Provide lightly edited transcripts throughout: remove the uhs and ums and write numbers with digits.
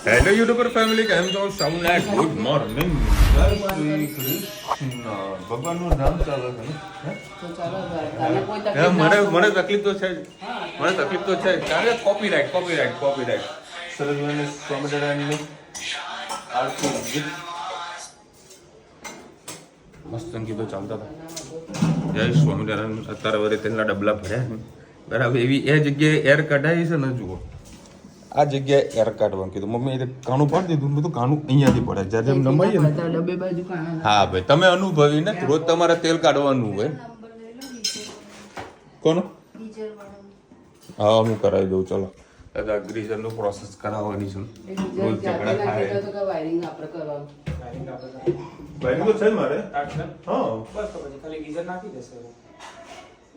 Hello YouTuber family, કેમ છો? સૌને ગુડ મોર્નિંગ. જય શ્રી કૃષ્ણ. ભગવાનનું નામ ચાલે છે ને? મને તકલીફ તો છે જ. મને તકલીફ તો છે જ. કારણ કે કોપીરાઇટ. સરસ્વતી સ્વામિનારાયણની આરતી ગીત મસ્ત ગીતો ચાલતા હતા. જય સ્વામિનારાયણ. અત્યારે વરે તેના ડબલા ભર્યા બરાબર. એવી એ જગ્યાએ એર કઢાવી છે ને, જુઓ આ જગ્યાએ એર કાઢવાનું કીધું. મમ્મી એ કાણું પાડી દીધું. મેં તો કાણું અહીંયાથી પડે જ્યારે જેમ નમાઈએ ને. હા ભાઈ, તમે અનુભવી ને, રોજ તમારે તેલ કાઢવાનું હોય. કોનો? હા, હું કરાવી દઉં. ચલો દાદા, ગ્રીઝરનું પ્રોસેસ કરાવવાની છે. રોજ ઝઘડા થાય. વાયરિંગ તો છે મારે. હા, બસ તો પછી ખાલી ગીઝર નાખી દેશે.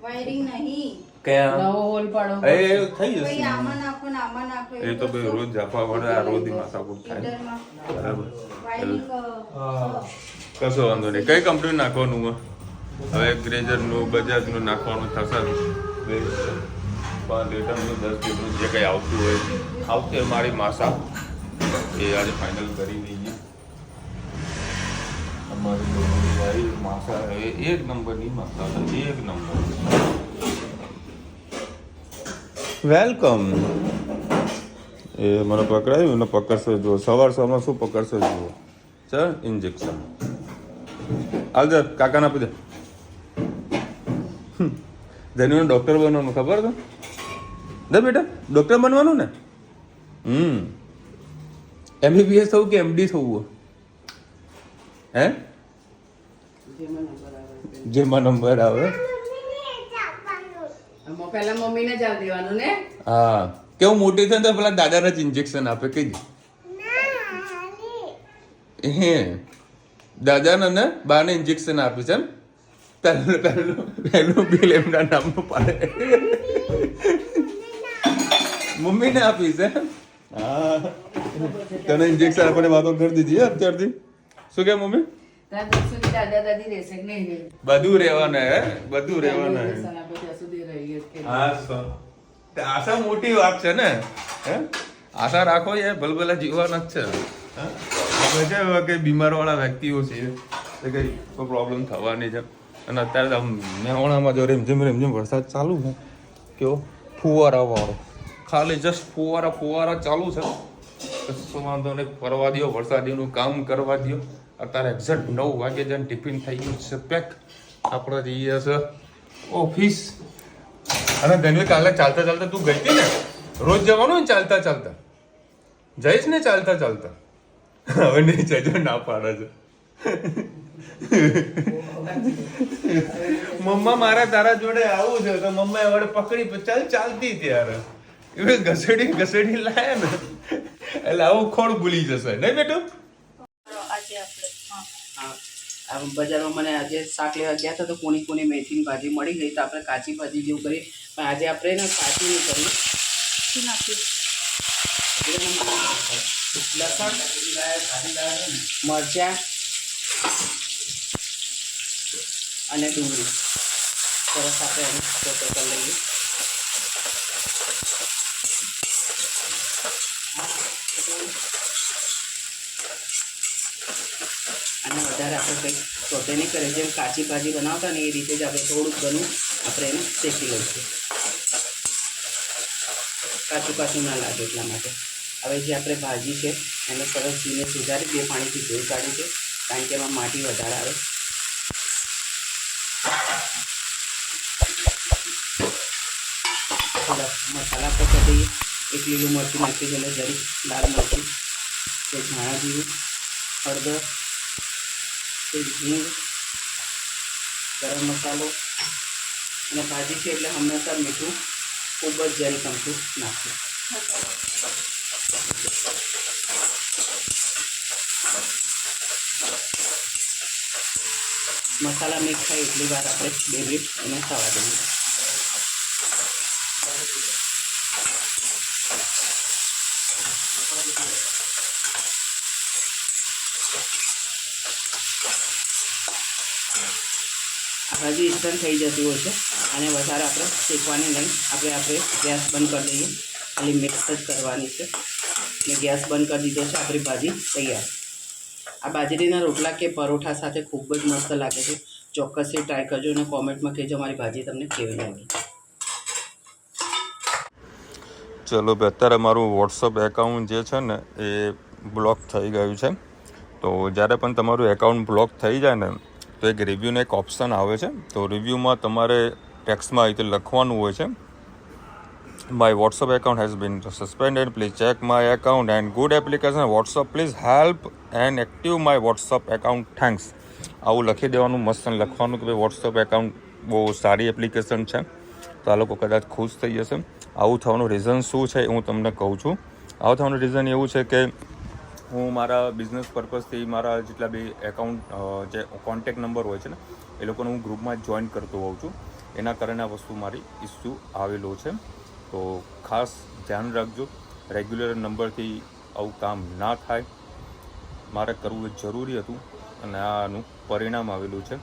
વાયરિંગ નહીં, કયા નવો હોલ પાડો એ થઈ જશે. ભાઈ આમાં નાખો ને આમાં નાખો એ તો ભાઈ રોજ જાપા વડે આ રોજ માથાકૂટ થાય. બરાબર, કશો વાંધો નહીં. કઈ કંપની નાખવાનું? હવે ગ્રેઝરનું, બજાજનું નાખવાનું થશે. 5 લીટરનું, 10 લીટરનું જે કંઈ આવતું હોય આવતી મારી માસા એ આજે ફાઇનલ કરી દઈએ. અમારી ભાઈ માસા એક નંબરની માસા, એક નંબર. વેલકમ. એ મને પકડાયું ને, પકડશે જુઓ. સવારમાં શું પકડશે જુઓ. ચાલ ઇન્જેક્શન હાલ દે, કાકાને આપી દે. ધન્યવાદ. ડૉક્ટર બનવાનું ખબર તો દે બેટા. ડૉક્ટર બનવાનું ને. MBBS થવું કે MD થવું? હે? જેમાં નંબર આવે પહેલા મમ્મીને જ આપી દેવાનું ને. હા, કેવું મોટી થાય તો પેલા દાદાને જ ઇન્જેક્શન આપે. કઈ હે દાદાને ને બાને ઇન્જેક્શન આપે છે. પહેલું બિલ એમના નામનું પાડે. મમ્મીને આપી છે. હા, તને ઇન્જેક્શન આપણે વાતો કરી દીધી અત્યારથી. શું કે મમ્મી? બધું રહેવાના હે, બધું રહેવાના હે. આશા મોટી વાત છે ને. હે, આશા રાખો. એ ભલભલા જીવવાના જ છે. કે બીમાર વાળા વ્યક્તિઓ છે એ કઈ પ્રોબ્લેમ થવાની છે. અને અત્યારે મેહોણામાં જો રેમઝેમ વરસાદ ચાલુ છે. કેવો ફુવારા વાળો, ખાલી જસ્ટ ફુવારા ચાલુ છે. કશો વાંધો નહીં, ફરવા દો, વરસાદીનું કામ કરવા દો. અત્યારે એક્ઝેક્ટ 9 વાગે જઈને ટિફિન થઈ ગયું છે પેક. આપણે જઈએ છે ઓફિસ. અને ધન્વી, કાલે ચાલતા ચાલતા તું ગઈ હતી ને? રોજ જવાનું ને ચાલતા ચાલતા? જઈશ ને ચાલતા ચાલતા? હવે નહીં જજો, ના પાડે છે. મમ્મા મારા તારા જોડે આવું છે તો મમ્મા વડે પકડી ચાલતી ત્યારે એ ઘસેડી લાયા ને એટલે આવું ખોડ ભૂલી જશે નહીં બેટું? બજારમાં મને આજે શાક લેવા ગયા હતા તો કોની મેથીની ભાજી મળી ગઈ. તો આપણે કાચી ભાજી જેવું કરીએ, પણ આજે આપણે ને કાચી નહીં કરીએ. શું નાખ્યું? લસણ, મરચાં અને ડુંગળી સરસ આપણે એને ચોટો કરી લઈએ. અને વધારે આપણે કંઈક સોટે નહીં કરીએ. જેમ કાચી ભાજી બનાવતા ને એ રીતે જ આપણે થોડુંક ઘણું આપણે એને શેકી લઈશું. કાચું ના લાગે એટલા માટે. હવે જે આપણે ભાજી છે એને સરસ ઘીને સુધારી 2 પાણીથી ધોઈ કાઢી છે, કારણ કે એમાં માટી વધારે આવે. થોડા મસાલા પર કરી દઈએ. 1 લીલું મરચું નાખી છે, એટલે જરી લાલ મરચું, તે ધાણા જીરું, હળદર, હિંગ, ગરમ મસાલો અને ભાજી છે એટલે હંમેશા મીઠું ખૂબ જ જરી ચમચું નાખવું. મસાલા મિક્સ થાય એટલી વાર આપણે 2 મિનિટ એને થવા દઈએ. ભાજી ઇન્સ્ટન્ટ થઈ જતી હોય છે અને વધારે આપણે શેકવાની નહીં. આપણે ગેસ બંધ કરી દઈએ, ખાલી મિક્સ જ કરવાની છે. મેં ગેસ બંધ કરી દીધો છે. આપણી ભાજી તૈયાર. આ બાજરીના રોટલા કે પરોઠા સાથે ખૂબ જ મસ્ત લાગે છે. ચોક્કસથી ટ્રાય કરજો અને કોમેન્ટમાં કહેજો મારી ભાજી તમને કેવી લાગી. ચલો ભાઈ, અત્યારે મારું વોટ્સઅપ એકાઉન્ટ જે છે ને એ બ્લોક થઈ ગયું છે. તો જ્યારે પણ તમારું એકાઉન્ટ બ્લોક થઈ જાય ને તો એક રિવ્યૂનો એક ઓપ્શન આવે છે. તો રિવ્યૂમાં તમારે ટેક્સ્ટમાં રીતે લખવાનું હોય છે, my WhatsApp account has been suspended, please check my account and good application WhatsApp, please help and active my WhatsApp account, thanks. આવું લખી દેવાનું, મસ્ત લખવાનું કે ભાઈ વોટ્સઅપ એકાઉન્ટ બહુ સારી એપ્લિકેશન છે. તો આ લોકો કદાચ ખુશ થઈ જશે. આવું થવાનું રીઝન શું છે હું તમને કહું છું. આવું થવાનું રીઝન એવું છે કે હું મારા બિઝનેસ પર્પઝથી મારા જેટલા બી એકાઉન્ટ જે કોન્ટેક નંબર હોય છે ને એ લોકોને હું ગ્રુપમાં જોઈન કરતો હોઉં છું. એના કારણે આ વસ્તુ મારી ઇસ્યુ આવેલો છે. તો ખાસ ધ્યાન રાખજો, રેગ્યુલર નંબરથી આવું કામ ના થાય. મારે કરવું એ જરૂરી હતું અને આનું પરિણામ આવેલું છે.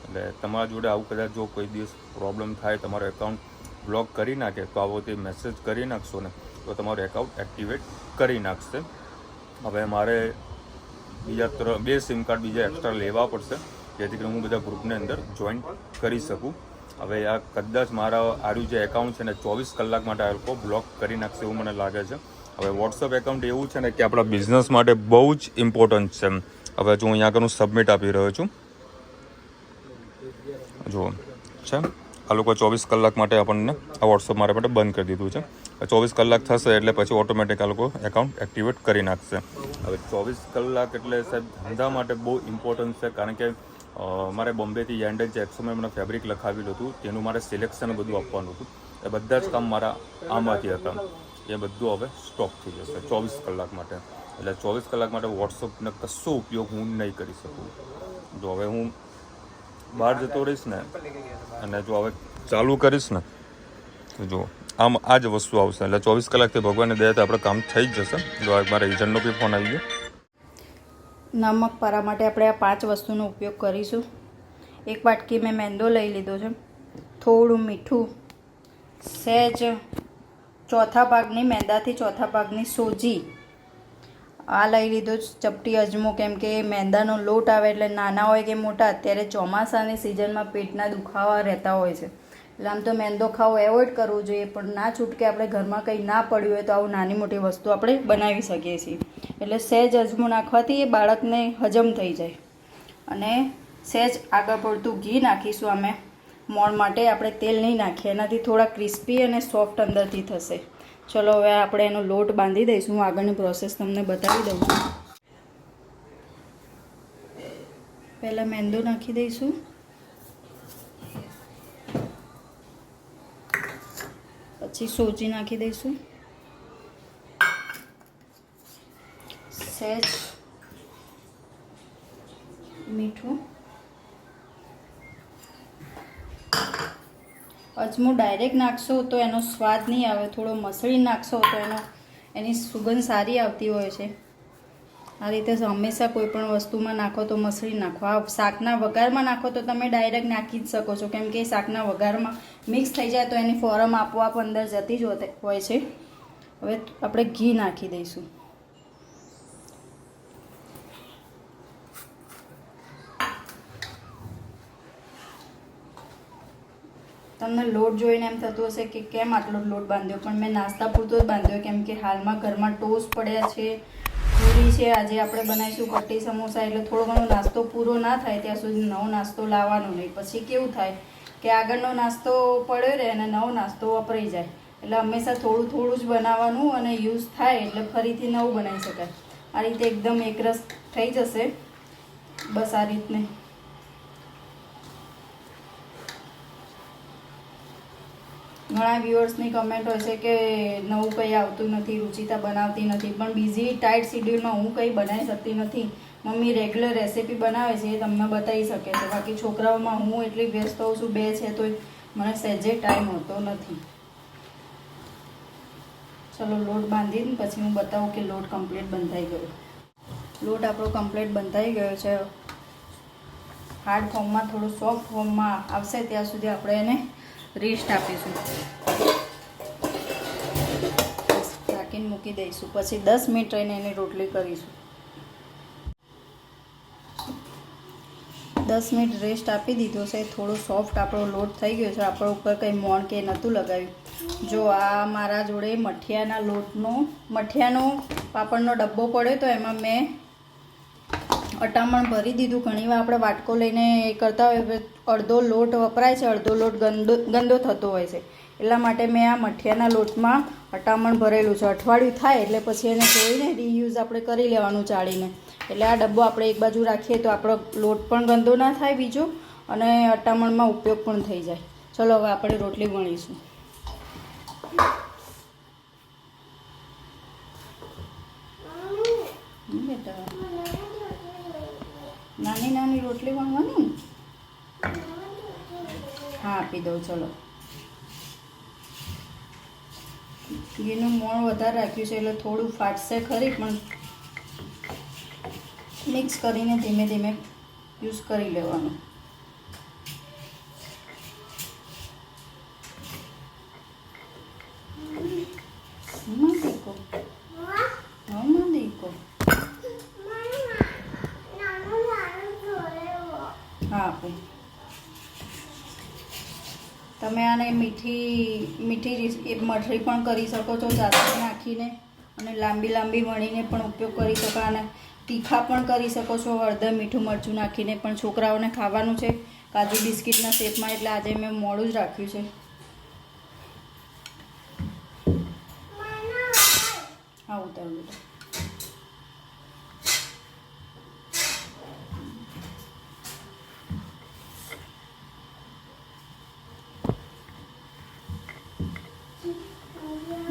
એટલે તમારા જોડે આવું કદાચ જો કોઈ દિવસ પ્રોબ્લેમ થાય, તમારો એકાઉન્ટ બ્લોક કરી નાખે તો આવો તે મેસેજ કરી નાખશો ને તો તમારું એકાઉન્ટ એક્ટિવેટ કરી નાખશે. હવે મારે બીજા 2 સિમ કાર્ડ બીજા એક્સ્ટ્રા લેવા પડશે જેથી કરીને હું બધા ગ્રુપની અંદર જોઈન કરી શકું. હવે આ કદાચ મારા આર્યું જે એકાઉન્ટ છે ને 24 કલાક માટે આ લોકો બ્લોક કરી નાખશે એવું મને લાગે છે. હવે વોટ્સઅપ એકાઉન્ટ એવું છે ને કે આપણા બિઝનેસ માટે બહુ જ ઇમ્પોર્ટન્ટ છે. હવે જો હું અહીંયા આગળ સબમિટ આપી રહ્યો છું, જુઓ છે આ લોકો 24 કલાક માટે આપણને આ વોટ્સઅપ મારા માટે બંધ કરી દીધું છે. 24 કલાક થશે એટલે પછી ઓટોમેટિક આ લોકો એકાઉન્ટ એક્ટિવેટ કરી નાખશે. હવે 24 કલાક એટલે સાહેબ ધંધા માટે બહુ ઇમ્પોર્ટન્ટ છે, કારણ કે મારે બોમ્બેથી યેન્ડન જે એક્સોમાં મને ફેબ્રિક લખાવેલું હતું તેનું મારે સિલેક્શન બધું આપવાનું હતું. એ બધા જ કામ મારા આમાંથી હતા. એ બધું હવે સ્ટોપ થઈ જશે 24 કલાક માટે. એટલે 24 કલાક માટે વોટ્સઅપનો કશો ઉપયોગ હું નહીં કરી શકું. જો હવે હું બહાર જતો રહીશ ને અને જો હવે ચાલુ કરીશ ને તો જો આમ આ જ વસ્તુ આવશે. એટલે 24 કલાકથી ભગવાનની દયાથી આપણે કામ થઈ જ જશે. જો મારા એજન્ટનો બી ફોન આવી ગયો. નમક પારા માટે આપણે આ 5 વસ્તુનો ઉપયોગ કરીશું. 1 વાટકી મેં મેંદો લઈ લીધો છે, થોડું મીઠું, સહેજ ચોથા ભાગની મેંદાથી ચોથા ભાગની સોજી, આ લઈ લીધો ચપટી અજમો, કેમ કે મેંદાનો લોટ આવે એટલે નાના હોય કે મોટા અત્યારે ચોમાસાની સિઝનમાં પેટના દુખાવા રહેતા હોય છે. એટલે આમ તો મેંદો ખાવો એવોઇડ કરવો જોઈએ, પણ ના છૂટકે આપણે ઘરમાં કંઈ ના પડ્યું હોય તો આવું નાની મોટી વસ્તુ આપણે બનાવી શકીએ છીએ. એટલે સહેજ અજમો નાખવાથી એ બાળકને હજમ થઈ જાય. અને સહેજ આગળ પડતું ઘી નાખીશું અમે મોણ માટે. આપણે તેલ નહીં નાખીએ, એનાથી થોડા ક્રિસ્પી અને સોફ્ટ અંદરથી થશે. ચલો હવે આપણે એનો લોટ બાંધી દઈશું. હું આગળની પ્રોસેસ તમને બતાવી દઉં છું. પહેલાં મેંદો નાખી દઈશું, પછી સોજી નાખી દઈશું, સહેજ મીઠું, અજમો ડાયરેક્ટ નાખશો તો એનો સ્વાદ નહીં આવે, થોડો મસળી નાખશો તો એની સુગંધ સારી આવતી હોય છે. આ રીતે હંમેશા કોઈ પણ વસ્તુમાં નાખો તો મસળી નાખો. આ શાકના વઘારમાં નાખો તો તમે ડાયરેક્ટ નાખી જ શકો છો, કેમ કે શાકના વઘારમાં મિક્સ થઈ જાય તો એની ફોરમ આપોઆપ અંદર જતી જ હોય છે. હવે આપણે ઘી નાખી દઈશું. તમને લોટ જોઈને એમ થતું હશે કે કેમ આટલો લોટ બાંધ્યો, પણ મેં નાસ્તા પૂરતો જ બાંધ્યો, કેમ કે હાલમાં ઘરમાં ટોસ્ટ પડ્યા છે, પૂરી છે, આજે આપણે બનાવીશું કઢી સમોસા, એટલે થોડો ઘણો નાસ્તો પૂરો ના થાય ત્યાં સુધી નવો નાસ્તો લાવવાનો નહીં. પછી કેવું થાય કે આગળનો નાસ્તો પડ્યો રહે અને નવો નાસ્તો વપરાઈ જાય. એટલે હંમેશા થોડું થોડું જ બનાવવાનું અને યુઝ થાય એટલે ફરીથી નવું બનાવી શકાય. આ રીતે એકદમ એકરસ થઈ જશે. બસ આ રીતને ઘણા વ્યુઅર્સની કમેન્ટ હોય છે કે નવું કંઈ આવતું નથી, રુચિતા બનાવતી નથી, પણ બિઝી ટાઈટ શિડ્યુલમાં હું કંઈ બનાવી શકતી નથી. મમ્મી રેગ્યુલર રેસીપી બનાવે છે એ તમને બતાવી શકે છે. બાકી છોકરાઓમાં હું એટલી વ્યસ્ત હોઉં છું, 2 છે તો મને સહેજે ટાઈમ હોતો નથી. ચલો લોટ બાંધીને પછી હું બતાવું કે લોટ કમ્પ્લીટ બંધાઈ ગયો. લોટ આપણો કમ્પ્લીટ બંધાઈ ગયો છે. હાર્ડ ફોર્મમાં થોડું સોફ્ટ ફોર્મમાં આવશે ત્યાં સુધી આપણે એને રેસ્ટ આપીશું. બાકી ઢાંકીને મૂકી દઈશું. પછી 10 મિનિટ રહીને એની રોટલી કરીશું. 10 મિનિટ રેસ્ટ આપી દીધો છે. થોડો સોફ્ટ આપણો લોટ થઈ ગયો છે. આપણો ઉપર કંઈ મોણ કે નહોતું લગાવ્યું. જો આ મારા જોડે મઠિયાનો પાપડનો ડબ્બો પડ્યો તો એમાં મેં અટામણ ભરી દીધું. ઘણીવાર આપણે વાટકો લઈને એ કરતા હોય, અડધો લોટ વપરાય છે, અડધો લોટ ગંદો થતો હોય છે. એટલા માટે મેં આ મઠિયાના લોટમાં અટામણ ભરેલું છે. અઠવાડિયું થાય એટલે પછી એને ધોઈને રીયુઝ આપણે કરી લેવાનું ચાળીને. એટલે આ ડબ્બો આપણે એક બાજુ રાખીએ તો આપણો લોટ પણ ગંદો ના થાય બીજો, અને અટામણમાં ઉપયોગ પણ થઈ જાય. ચલો હવે આપણે રોટલી વણીશું. બેટા નાની રોટલી વણવાની ને? હા આપી દઉં. ચલો, ઘીનું મોણ વધારે રાખ્યું છે એટલે થોડું ફાટશે ખરી, પણ મિક્સ કરીને ધીમે ધીમે યુઝ કરી લેવાનું. હા આપું. તમે આને મીઠી મઠરી પણ કરી શકો છો ચાસણી નાખીને, અને લાંબી વણીને પણ ઉપયોગ કરી શકો. અને તીખા પણ કરી શકો છો હળદર મીઠું મરચું નાખીને. પણ છોકરાઓને ખાવાનું છે કાજુ બિસ્કિટના શેપમાં, એટલે આજે મેં મોડું જ રાખ્યું છે. હા ઉતાર બેટા.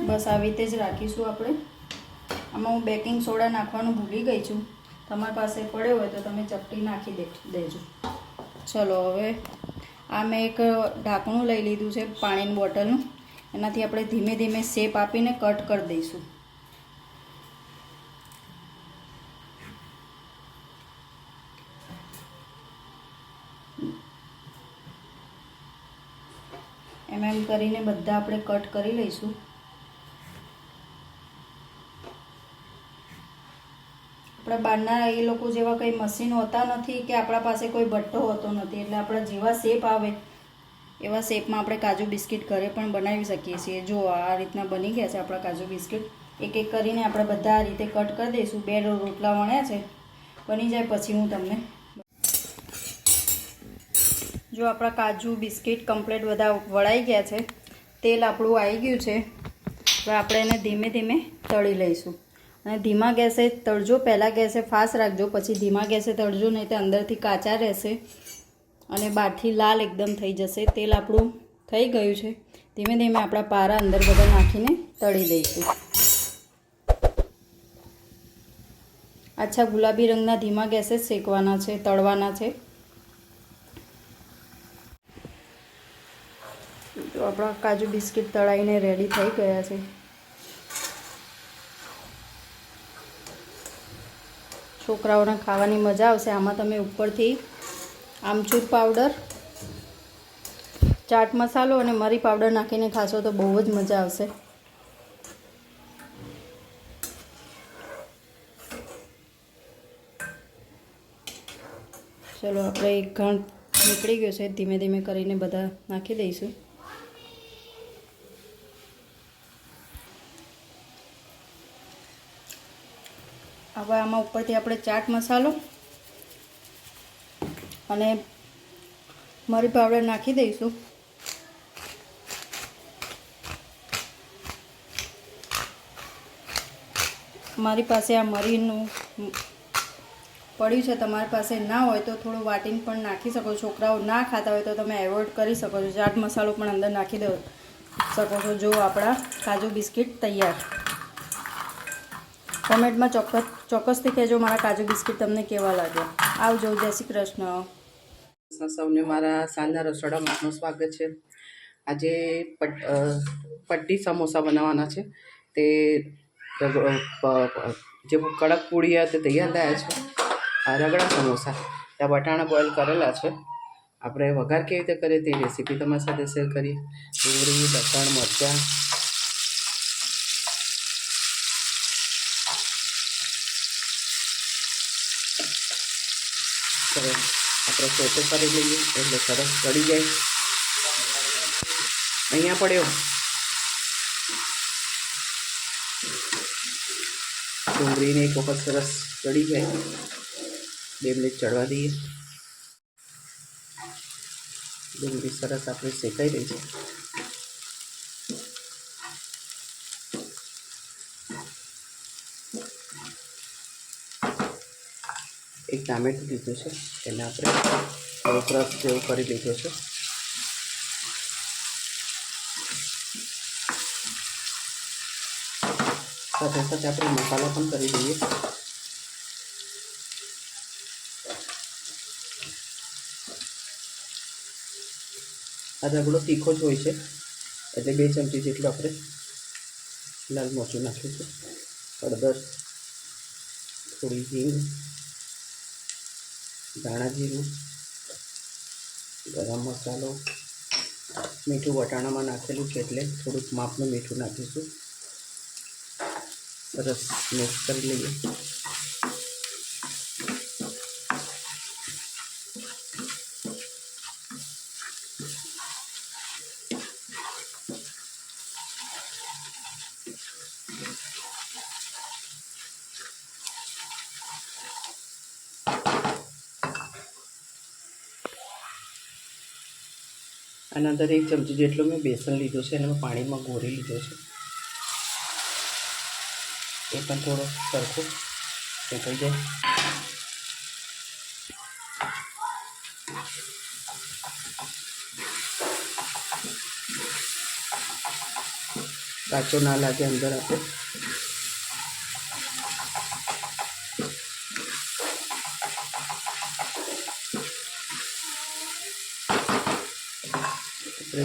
બસ આવી રીતે જ રાખીશું આપણે. આમાં હું બેકિંગ સોડા નાખવાનું ભૂલી ગઈ છું. તમારી પાસે પડ્યો હોય તો તમે ચપટી નાખી દેજો. ચલો હવે આ મેં એક ઢાંકણું લઈ લીધું છે પાણીની બોટલનું. એનાથી આપણે ધીમે ધીમે શેપ આપીને કટ કરી દઈશું. એમ કરીને બધા આપણે કટ કરી લઈશું. આપણા બહારના એ લોકો જેવા કંઈ મશીન હોતા નથી કે આપણા પાસે કોઈ ભઠ્ઠો હોતો નથી, એટલે આપણા જેવા શેપ આવે એવા શેપમાં આપણે કાજુ બિસ્કિટ ઘરે પણ બનાવી શકીએ છીએ. જો આ રીતના બની ગયા છે આપણા કાજુ બિસ્કિટ. એક એક કરીને આપણે બધા આ રીતે કટ કરી દઈશું. 2 રોટલા વણ્યા છે, બની જાય પછી હું તમને. જો આપણા કાજુ બિસ્કિટ કમ્પ્લીટ બધા વળાઈ ગયા છે. તેલ આપણું આવી ગયું છે. હવે આપણે એને ધીમે ધીમે તળી લઈશું. અને ધીમા ગેસે તળજો. પહેલાં ગેસે ફાસ્ટ રાખજો, પછી ધીમા ગેસે તળજો, નહીં તો અંદરથી કાચા રહેશે અને બહારથી લાલ એકદમ થઈ જશે. તેલ આપણું થઈ ગયું છે. ધીમે ધીમે આપણા પારા અંદર બધા નાખીને તળી દઈશું. આછા ગુલાબી રંગના ધીમા ગેસે જ શેકવાના છે, તળવાના છે. તો આપણા કાજુ બિસ્કિટ તળાઈને રેડી થઈ ગયા છે. છોકરાઓને ખાવાની મજા આવશે. આમાં તમે ઉપરથી આમચૂર પાવડર, ચાટ મસાલો અને મરી પાવડર નાખીને ખાશો તો બહુ જ મજા આવશે. ચલો આપણે એક ઘણ નીકળી ગયો છે. ધીમે ધીમે કરીને બધા નાખી દઈશું. હવે આમાં ઉપરથી આપણે ચાટ મસાલો અને મરી પાવડર નાખી દઈશું. મારી પાસે આ મરીનું પડ્યું છે. તમારી પાસે ના હોય તો થોડું વાટીને પણ નાખી શકો. છોકરાઓ ના ખાતા હોય તો તમે એવોઇડ કરી શકો છો. ચાટ મસાલો પણ અંદર નાખી દો શકો છો. જો આપણા કાજુ બિસ્કિટ તૈયાર. કોમેન્ટમાં ચોક્કસથી કહેજો મારા કાજુ બિસ્કિટ તમને કેવા લાગ્યા. આવજો. જય શ્રી કૃષ્ણ. સૌને મારા સાંજના રસોડામાં આપનું સ્વાગત છે. આજે પટ્ટી સમોસા બનાવવાના છે. તે જે કડક પૂરી તે તૈયાર થયા છે. રગડા સમોસા, ત્યાં વટાણા બોઇલ કરેલા છે. આપણે વઘાર કેવી રીતે કરીએ તે રેસીપી તમારી સાથે શેર કરીએ. ડુંગળી, લસણ, મરચાં, લીંબુ, બધું નાખીને આપણે વઘાર કરીએ. તો ચાલો આપણે વઘાર કરીએ. આપણે વઘાર માટે 1 કપ તેલ લઈશું. 1 કપ તેલ આપણે ગરમ થઈ જાય એટલે એમાં આપણે 2 ચમચી જેટલું રાઈ, 1 ચમચી જેટલું જીરું, 1 ચમચી જેટલું ધાણા, 1 ચમચી જેટલું જીરું, 1 ચમચી જેટલું રાઈ, 1 ચમચી જેટલું જીરું, 1 ચમચી જેટલું મીઠું, 1 ચમચી જેટલું હળદર, 1 ચમચી જેટલું સરસ આપણે સોતે કરી લઈએ એટલે સરસ ચડી જાય. અહીંયા પડ્યો ડુંગળીને એક વખત સરસ ચડી જાય, 2 મિનિટ ચડવા દઈએ. ડુંગળી સરસ આપણે શેકાઈ રહી છે. એક ટામેટું લીધું છે, એને આપણે થોડો ક્રશ જેવું કરી લીધો છે. સાથે સાથે આપણે મસાલા પણ કરી દઈએ. આ રગડો તીખો જ હોય છે એટલે 2 ચમચી જેટલું આપણે લાલ મરચું નાખીશું, હળદર, થોડી હિંગ, ધાણા જીરું, ગરમ મસાલો, મીઠું વટાણામાં નાખેલું છે એટલે થોડુંક માપનું મીઠું નાખીશું. સરસ મિક્સ કરી લઈએ. આના અંદર 1 ચમચી જેટલો મેં બેસન લીધો છે અને મેં પાણીમાં ઘોરી લીધો છે. એ પણ થોડો સરખો શેકાઈ જાય. કાચો ના લાગે અંદર આપણે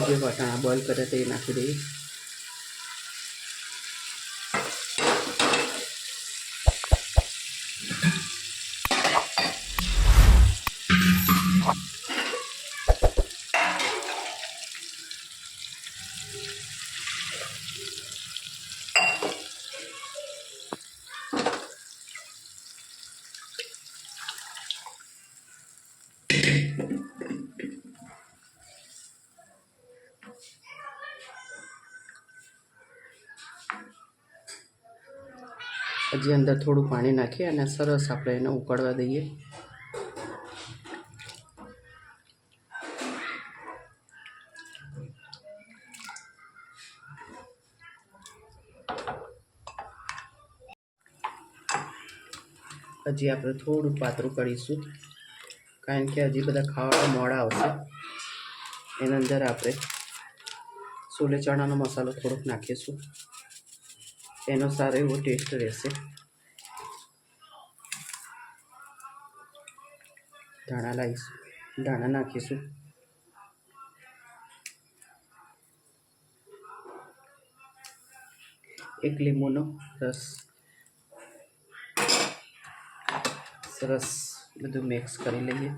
જે વટાણા બોઇલ કરે તે નાખી દઈએ. હજી અંદર થોડું પાણી નાખી અને સરસ આપણે એને ઉકળવા દઈએ. હજી આપણે થોડું પાતળું કરીશું કારણ કે હજી બધા ખાવા મોડા આવશે. એની અંદર આપણે સોલે ચણાનો મસાલો થોડોક નાખીશું, એનો સારો એવો ટેસ્ટ રહેશે. ધાણા નાખીશું. એક લીંબુનો રસ. સરસ બધું મિક્સ કરી લઈએ.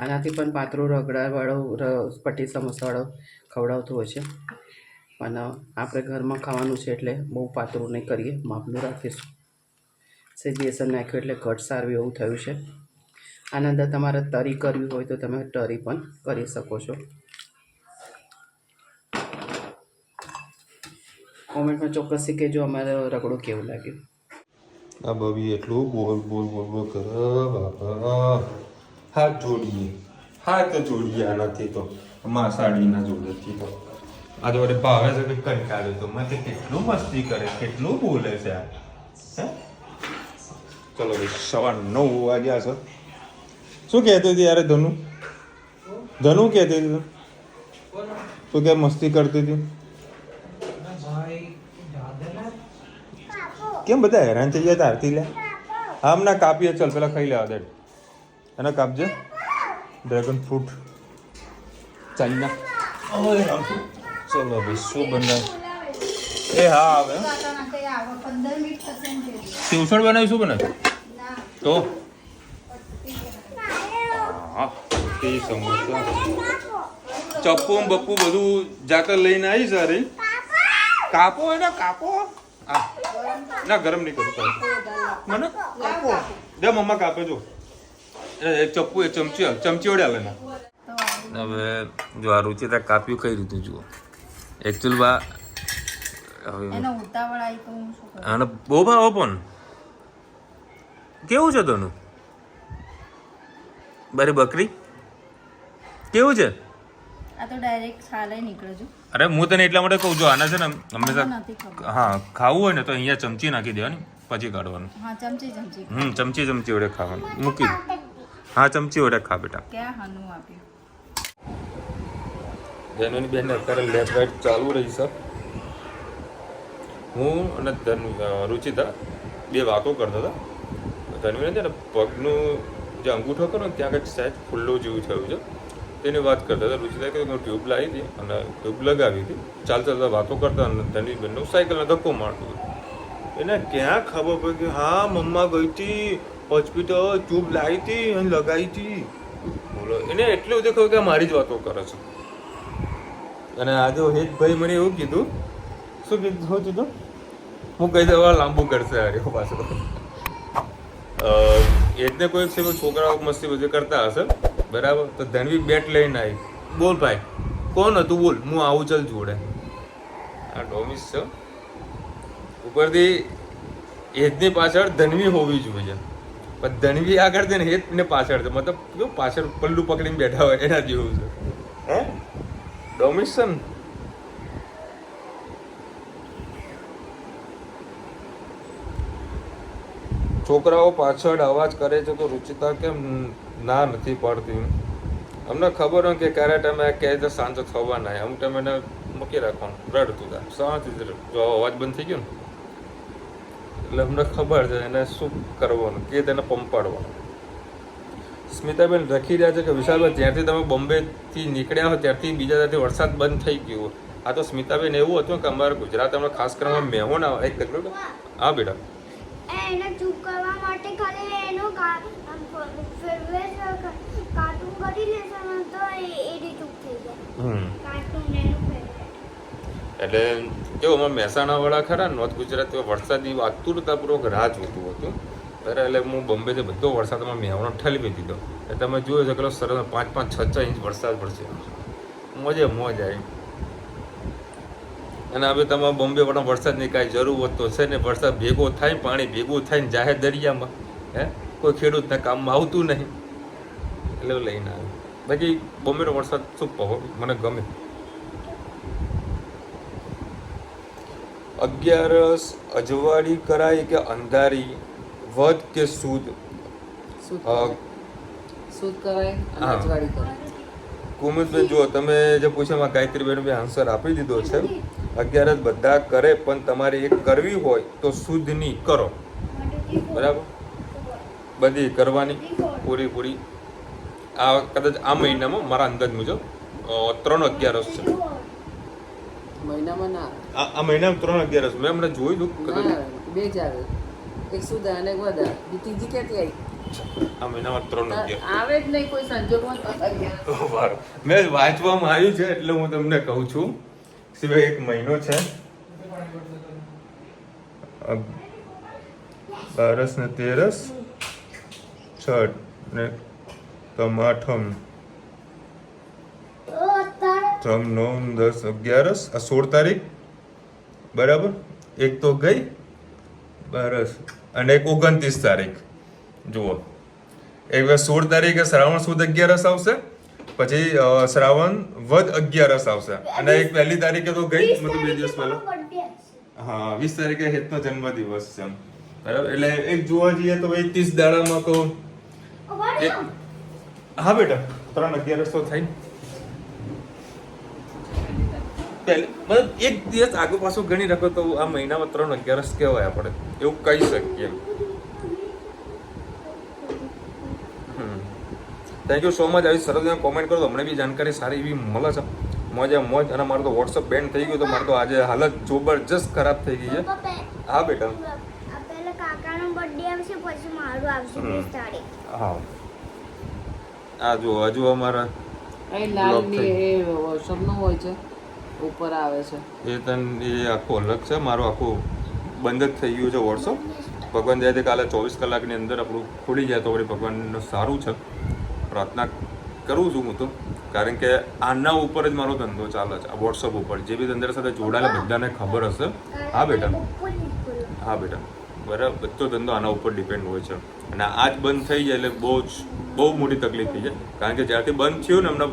આનાથી પણ પાતળું રગડાવાળો પટ્ટી સમોસાવાળો ખવડાવતો હોય છે, પણ આપણે ઘરમાં ખાવાનું છે એટલે બહુ પાતળું નહીં કરીએ, માપનું રાખીશું. સેજ બેસન નાખ્યું એટલે ઘટ સારું એવું થયું છે. આના અંદર તમારે તરી કરવી હોય તો તમે તરી પણ કરી શકો છો. કોમેન્ટમાં ચોક્કસથી કહેજો અમારે રગડું કેવું લાગ્યું. આ બબી એટલું બોલ બોલ બોલ બોલ કરે બાપા. હાથ જોડીએ આનાથી તો સાડીના જોડેથી તો આ તો ભાવે છે કે કંટાળે તો મને કેટલું મસ્તી કરે, કેટલું બોલે છે આ. હે ચલો ભાઈ 9:15 વાગ્યા છે. શું કહેતી હતી યાર ધનુ કહેતી હતી તું કે મસ્તી કરતી હતી? કેમ બધા હેરાન થઈ ગયા તારથી લે? આમ ના કાપીએ, ચાલ પેલા ખાઈ લેવા દે. એને કાપજે ડ્રેગન ફ્રૂટ ચાઇના. ચલો ભાઈ શું બનાવ? એ હા આવે સેવસળ બનાવી. શું બનાવ્યું તો? હા તે સમોસા ચપ્પુ બપ્પુ બધું જાતે લઈને આવી સારી. કાપો એને કાપો. આ ના ગરમ નહીં કરું કાંઈ મને દે મમ્મા કાપે જો એક ચપ્પુ એક ચમચી વડે હાલે ને હવે જો આ રુચિતા કાપ્યું કઈ રીતે જુઓ એકચ્યુઅલ બા એનો ઉતાવળ આવી તો હું શું કરું? અને બહુ ભાવ પણ કેવું છે તનું બરી બકરી કેવું છે? આ તો ડાયરેક્ટ છાલે નીકળે છે. અરે હું તને એટલા માટે કહું છું આના છે ને હંમેશા નથી ખબર. હા ખાવું હોય ને તો અહીંયા ચમચી નાખી દેવાની પછી કાઢવાનું હા ચમચી ચમચી વડે ખાવાનું મૂકી દે. હા ચમચી વડે ખા બેટા. ક્યાં હાનું આપ્યું? ધનુની બેન અત્યારે લેફ્ટ રાઈટ ચાલુ રહી છે. હું અને રુચિતા બે વાતો કરતા હતા. ધનુને છે ને પગનું જે અંગૂઠો કરો ને ત્યાં કંઈક સહેજ ખુલ્લું જેવું થયું છે તેની વાત કરતા હતા. રુચિતા કે હું ટ્યુબ લાવી હતી અને ટ્યુબ લગાવી હતી ચાલતા વાતો કરતા અને ધનવી બેનનું સાયકલનો ધક્કો મારતું હતું. એને ક્યાં ખબર પડી કે હા મમ્મા ગઈ હતી હોસ્પિટલ ટ્યુબ લાવી હતી અને લગાવી હતી. બોલો એને એટલું બધું ખબર કે મારી જ વાતો કરે છે. અને આજે હેતભાઈ મને એવું કીધું શું કીધું હું કહી દઉં લાંબુ કરશે અરે પાછો એટલે કોઈ છે છોકરાઓ મસ્તી બધી કરતા હશે બરાબર. તો ધનવી બેટ લઈને આવી બોલ ભાઈ કોણ હતું બોલ હું આવું ચાલ જોડે. આ ડોમિસ છે ઉપરથી હેતની પાછળ ધનવી હોવી જોઈએ પણ ધનવી આગળ છે ને હેતને પાછળ છે મતલબ કેવું પાછળ પલ્લું પકડીને બેઠા હોય એના જેવું છે. હે ડોમિસ છે ને છોકરાઓ પાછળ અવાજ કરે છે તો રુચિતા કેમ ના નથી પડતી? અમને ખબર હોય કે ક્યારે ટાઈમે કહે છે શાંત થવાના અમુક ટાઈમે એને મૂકી રાખવાનું રડતું થાય શાંતિ જો અવાજ બંધ થઈ ગયો ને એટલે અમને ખબર છે એને શું કરવાનું કે તેને પંપાડવાનું. સ્મિતાબેન લખી રહ્યા છે કે વિશાલભાઈ જ્યારથી તમે બોમ્બેથી નીકળ્યા હોય ત્યારથી બીજા ત્યાંથી વરસાદ બંધ થઈ ગયો. આ તો સ્મિતાબેન એવું હતું કે અમારા ગુજરાતમાં ખાસ કરીને મહેમાન આવે એક હા બેટા એને ચૂપ કરવા માટે ખાલી એનો ફેવરેટ કાર્ટૂન કરી લેશે ને તો એ ચૂપ થઈ જાય. કાર્ટૂન એનું ફેવરેટ. એટલે કેવું અમારા મહેસાણાવાળા ખરા નોર્થ ગુજરાતમાં વરસાદની આતુરતાપૂર્વક રાહ જોતું હતું બરાબર. એટલે હું બોમ્બેથી બધો વરસાદમાં મહેવાનો ઠલવી દીધો. એટલે તમે જોયો છો કે સરસ 5-5, 6-6 ઇંચ વરસાદ પડશે મોજે મોજ આવી. અને હવે તમારે બોમ્બે વાળા વરસાદની કાંઈ જરૂર હોત તો છે ને વરસાદ ભેગો થાય પાણી ભેગું થાય ને જાહેર દરિયામાં કોઈ ખેડૂતના કામમાં આવતું નહીં એટલે લઈને આવ્યું. બાકી બોમ્બેનો વરસાદ સુપર મને ગમે. 11 અજવાળી કરાય કે અંધારી વધ કે સૂદ? સૂદ કરાય અને અજવાળી કરાય. કુમુદભાઈ જો તમે જે પૂછ્યા ગાયત્રીબેન બી આન્સર આપી દીધો છે. 11 બધા કરે પણ તમારે એક કરવી હોય તો શુદ્ધની કરો બરાબર. બધી કરવાની પૂરી આ કદાચ આ મહિનામાં મારા અંદાજ મુજબ 3 11 છે. મહિનામાં ના આ મહિનામાં 3 11 મેં હમણાં જોયું કદાચ બે જ આવે એક સુધા અને એક વધા ત્રીજી ક્યાંથી આવી? આ મહિનામાં 3 11 આવે જ નહીં કોઈ સંજોગમાં. મેં વાંચવામાં આવ્યું છે એટલે હું તમને કહું છું. સિવાય એક મહિનો છે 12 ને 13 છઠ ને તમાઠમ 3 9 10 11 આ 16 તારીખ બરાબર. એક તો ગઈ 12 અને એક 29 તારીખ. જુઓ એક 16 તારીખે શ્રાવણ સુદ 11 આવશે પછી શ્રાવણ વધ 11 આવશે અને એક 1 તારીખે તો ગઈ મતલબ 2 દિવસ પહેલા. હા 20 તારીખે હેતનો જન્મદિવસ છે બરાબર. એટલે એક જોવા જઈએ તો 30 દાડામાં તો હા બેટા 3 11 તો થાય મતલબ એક દિવસ આગળ પાછું ગણી રાખો તો આ મહિનામાં 3 11 કહેવાય આપણે એવું કહી શકીએ. Thank you so much. આવી સરસ કોમેન્ટ કરો તો અમને બી જાણકારી સારી એવી મળે છે. મોજે મોજ. અને મારું તો વોટ્સઅપ બેન્ડ થઈ ગયું તો મારે તો આજે હાલત જબરજસ્ત ખરાબ થઈ ગઈ છે. હા બેટા પહેલા કાકાનો બર્થડે આવશે પછી મારું આવશે 20 તારીખ. હા આ જો હજુ અમારા એ લાલ ની એ વોટ્સઅપ નું હોય છે ઉપર આવે છે એ આખું અલગ છે. મારું આખું બંધ જ થઈ ગયું છે વોટ્સઅપ. ભગવાન જાય કાલે 24 કલાકની અંદર આપણું ખુલી જાય તો વળી ભગવાનનું સારું છે. પ્રાર્થના કરું છું હું તો, કારણ કે આના ઉપર જ મારો ધંધો ચાલે છે, આ વોટ્સઅપ ઉપર. જે બી ધંધા સાથે જોડાયેલા બધાને ખબર હશે. હા બેટા, હા બેટા, બરાબર. બધો ધંધો આના ઉપર ડિપેન્ડ હોય છે. અને આ જ બંધ થઈ જાય એટલે બહુ મોટી તકલીફ થઈ જાય. કારણ કે જ્યારથી બંધ થયું ને હમણાં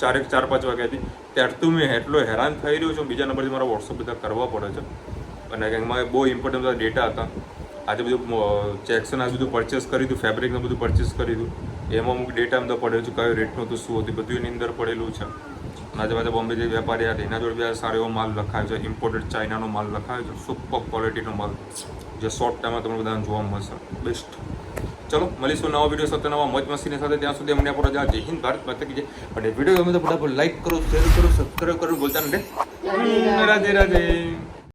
4-5 વાગ્યાથી, ત્યારથી મેં એટલો હેરાન થઈ રહ્યો છું. બીજા નંબરથી મારા વોટ્સઅપ બધા કરવા પડે છે. અને એમાં બહુ ઇમ્પોર્ટન્ટ બધા ડેટા હતા. આજે બધું ચેક્સન આ બધું પરચેસ કરી દીધું, ફેબ્રિકનું બધું પરચેસ કરી દીધું. એમાં અમુક ડેટા અંદર પડેલું છે, કયો રેટનું હતું, શું હતું, બધું એની અંદર પડેલું છે. આજે પાછા બોમ્બે જે વેપારી હતા એના જોડે બી સારો એવો માલ લખાયો છે, ઇમ્પોર્ટેડ ચાઇનાનો માલ લખાયો છે, સુપર ક્વોલિટીનો માલ, જે શોર્ટ ટાઈમમાં તમને બધાને જોવા મળશે. બેસ્ટ. ચલો મળીશું નવા વિડીયો સાથે, નવા મોજ મસ્તીની સાથે. ત્યાં સુધી અમને આપણો જય હિન્દ, ભારત માતા કી જય. અને વિડીયો ગમે તો ફટાફટ લાઈક કરો, શેર કરો, સબસ્ક્રાઈબ કરો, બોલતા નથી. રાધે રાધે.